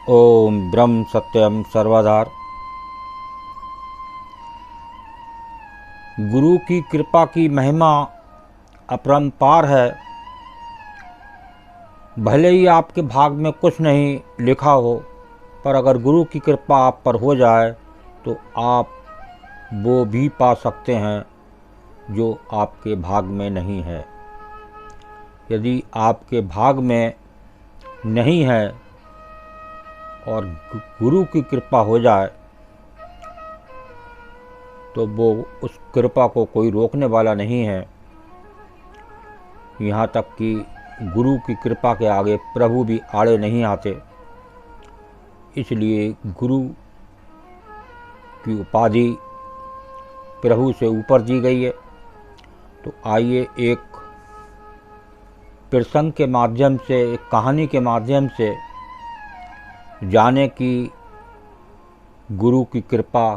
ओम ब्रह्म सत्यम सर्वधार। गुरु की कृपा की महिमा अपरंपार है। भले ही आपके भाग में कुछ नहीं लिखा हो, पर अगर गुरु की कृपा आप पर हो जाए तो आप वो भी पा सकते हैं जो आपके भाग में नहीं है। यदि आपके भाग में नहीं है और गुरु की कृपा हो जाए तो वो उस कृपा को कोई रोकने वाला नहीं है। यहाँ तक कि गुरु की कृपा के आगे प्रभु भी आड़े नहीं आते। इसलिए गुरु की उपाधि प्रभु से ऊपर दी गई है। तो आइए एक प्रसंग के माध्यम से, एक कहानी के माध्यम से जाने कि गुरु की कृपा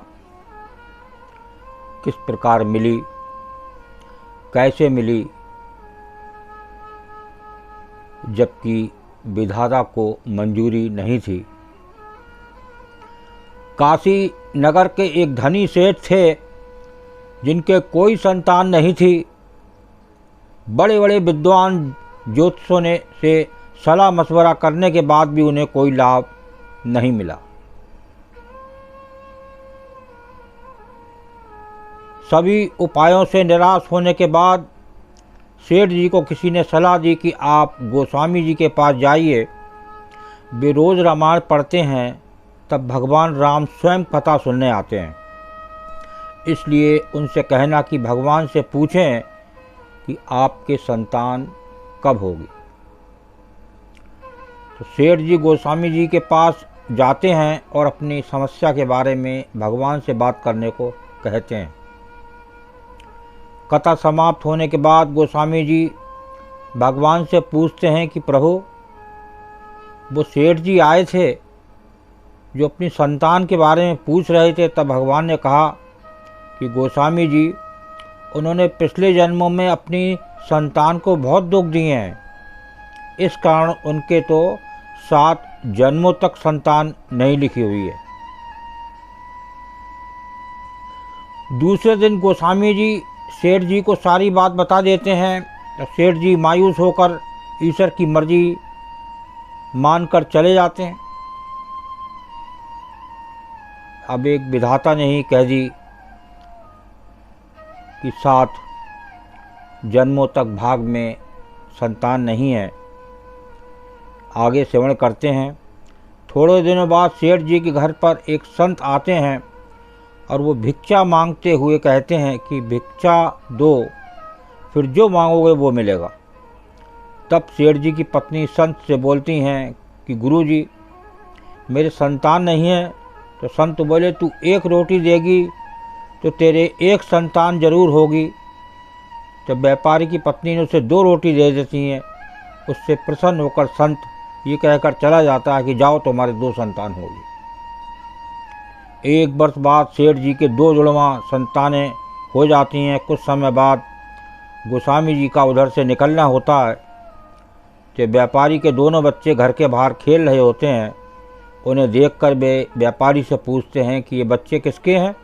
किस प्रकार मिली, कैसे मिली, जबकि विधाता को मंजूरी नहीं थी। काशी नगर के एक धनी सेठ थे जिनके कोई संतान नहीं थी। बड़े बड़े विद्वान ज्योतिषों ने से सलाह मशवरा करने के बाद भी उन्हें कोई लाभ नहीं मिला। सभी उपायों से निराश होने के बाद सेठ जी को किसी ने सलाह दी कि आप गोस्वामी जी के पास जाइए। वे रोज़ रामायण पढ़ते हैं, तब भगवान राम स्वयं कथा सुनने आते हैं। इसलिए उनसे कहना कि भगवान से पूछें कि आपके संतान कब होगी। तो सेठ जी गोस्वामी जी के पास जाते हैं और अपनी समस्या के बारे में भगवान से बात करने को कहते हैं। कथा समाप्त होने के बाद गोस्वामी जी भगवान से पूछते हैं कि प्रभु, वो सेठ जी आए थे जो अपनी संतान के बारे में पूछ रहे थे। तब भगवान ने कहा कि गोस्वामी जी, उन्होंने पिछले जन्मों में अपनी संतान को बहुत दुख दिए हैं। इस कारण उनके तो 7 जन्मों तक संतान नहीं लिखी हुई है। दूसरे दिन गोस्वामी जी सेठ जी को सारी बात बता देते हैं। तो सेठ जी मायूस होकर ईश्वर की मर्जी मानकर चले जाते हैं। अब एक विधाता ने ही कह दी कि 7 जन्मों तक भाग में संतान नहीं है। आगे श्रवण करते हैं। थोड़े दिनों बाद सेठ जी के घर पर एक संत आते हैं और वो भिक्षा मांगते हुए कहते हैं कि भिक्षा दो, फिर जो मांगोगे वो मिलेगा। तब सेठ जी की पत्नी संत से बोलती हैं कि गुरुजी, मेरे संतान नहीं है। तो संत बोले, तू 1 रोटी देगी तो तेरे 1 संतान जरूर होगी। जब व्यापारी की पत्नी ने उसे 2 रोटी दे देती हैं, उससे प्रसन्न होकर संत ये कहकर चला जाता है कि जाओ, तुम्हारे 2 संतान होगी। 1 वर्ष बाद सेठ जी के 2 जुड़वां संतानें हो जाती हैं। कुछ समय बाद गोस्वामी जी का उधर से निकलना होता है। कि व्यापारी के दोनों बच्चे घर के बाहर खेल रहे होते हैं। उन्हें देखकर वे व्यापारी से पूछते हैं कि ये बच्चे किसके हैं।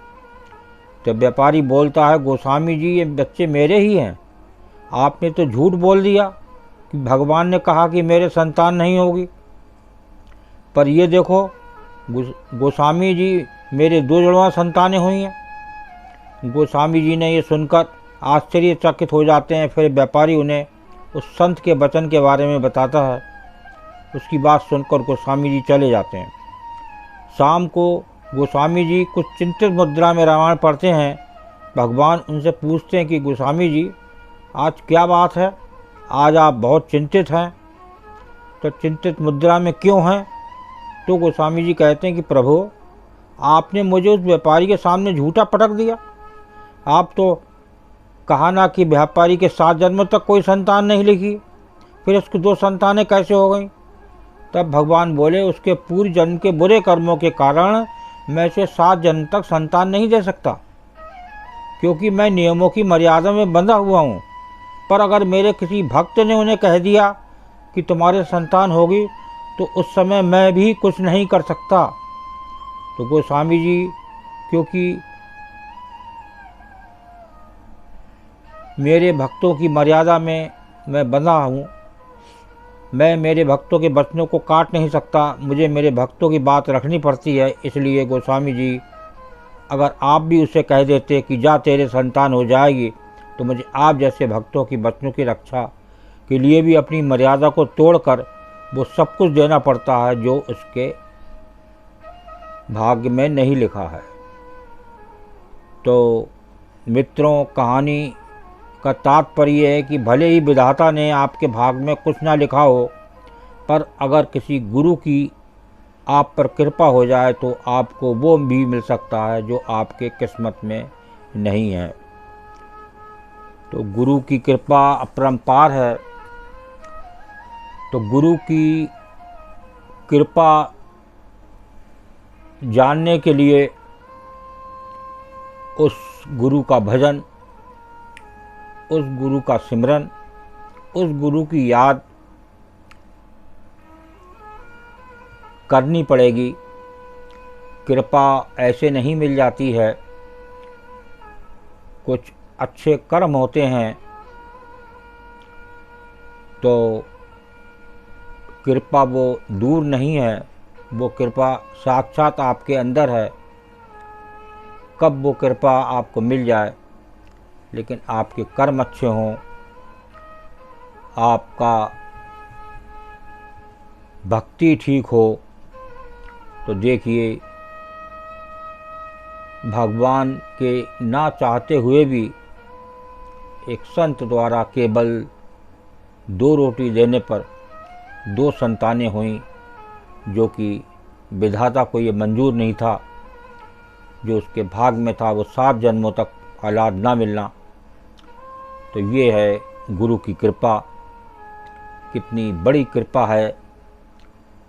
तो व्यापारी बोलता है, गोस्वामी जी, ये बच्चे मेरे ही हैं। आपने तो झूठ बोल दिया कि भगवान ने कहा कि मेरे संतान नहीं होगी, पर ये देखो गोस्वामी जी, मेरे 2 जुड़वां संतानें हुई हैं। गोस्वामी जी ने ये सुनकर आश्चर्यचकित हो जाते हैं। फिर व्यापारी उन्हें उस संत के वचन के बारे में बताता है। उसकी बात सुनकर गोस्वामी जी चले जाते हैं। शाम को गोस्वामी जी कुछ चिंतित मुद्रा में रामायण पढ़ते हैं। भगवान उनसे पूछते हैं कि गोस्वामी जी, आज क्या बात है, आज आप बहुत चिंतित हैं। तो चिंतित मुद्रा में क्यों हैं? तो गोस्वामी जी कहते हैं कि प्रभु, आपने मुझे उस व्यापारी के सामने झूठा पटक दिया। आप तो कहा ना कि व्यापारी के 7 जन्मों तक कोई संतान नहीं लिखी, फिर उसकी 2 संतानें कैसे हो गई? तब भगवान बोले, उसके पूर्व जन्म के बुरे कर्मों के कारण मैं उसे 7 जन्म तक संतान नहीं दे सकता, क्योंकि मैं नियमों की मर्यादा में बंधा हुआ हूँ। पर अगर मेरे किसी भक्त ने उन्हें कह दिया कि तुम्हारे संतान होगी, तो उस समय मैं भी कुछ नहीं कर सकता। तो गोस्वामी जी क्योंकि मेरे भक्तों की मर्यादा में मैं बंधा हूँ, मैं मेरे भक्तों के वचनों को काट नहीं सकता, मुझे मेरे भक्तों की बात रखनी पड़ती है। इसलिए गोस्वामी जी अगर आप भी उसे कह देते कि जा तेरे संतान हो जाएगी, तो मुझे आप जैसे भक्तों की वचनों की रक्षा के लिए भी अपनी मर्यादा को तोड़कर वो सब कुछ देना पड़ता है जो उसके भाग्य में नहीं लिखा है। तो मित्रों, कहानी का तात्पर्य है कि भले ही विधाता ने आपके भाग्य में कुछ ना लिखा हो, पर अगर किसी गुरु की आप पर कृपा हो जाए तो आपको वो भी मिल सकता है जो आपके किस्मत में नहीं है। तो गुरु की कृपा अपरंपार है। तो गुरु की कृपा जानने के लिए उस गुरु का भजन, उस गुरु का सिमरन, उस गुरु की याद करनी पड़ेगी। कृपा ऐसे नहीं मिल जाती है। कुछ अच्छे कर्म होते हैं तो कृपा वो दूर नहीं है, वो कृपा साक्षात आपके अंदर है। कब वो कृपा आपको मिल जाए, लेकिन आपके कर्म अच्छे हों, आपका भक्ति ठीक हो, तो देखिए भगवान के ना चाहते हुए भी एक संत द्वारा केवल 2 रोटी देने पर 2 संतानें हुईं, जो कि विधाता को ये मंजूर नहीं था। जो उसके भाग में था वो 7 जन्मों तक औलाद ना मिलना। तो ये है गुरु की कृपा। कितनी बड़ी कृपा है,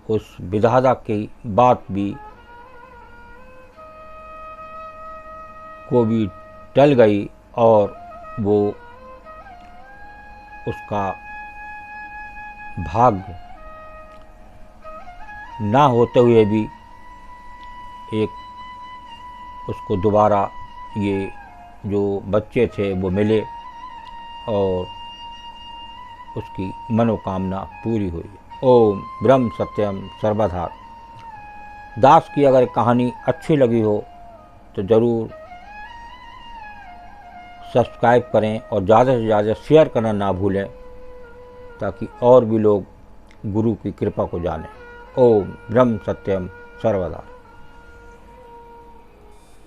उस विधाता की बात भी को भी टल गई और वो उसका भाग्य ना होते हुए भी एक उसको दोबारा ये जो बच्चे थे वो मिले और उसकी मनोकामना पूरी हुई। ओम ब्रह्म सत्यम सर्वधा। दास की अगर कहानी अच्छी लगी हो तो ज़रूर सब्सक्राइब करें और ज़्यादा से ज़्यादा शेयर करना ना भूलें, ताकि और भी लोग गुरु की कृपा को जानें। ओम ब्रह्म सत्यम सर्वदा।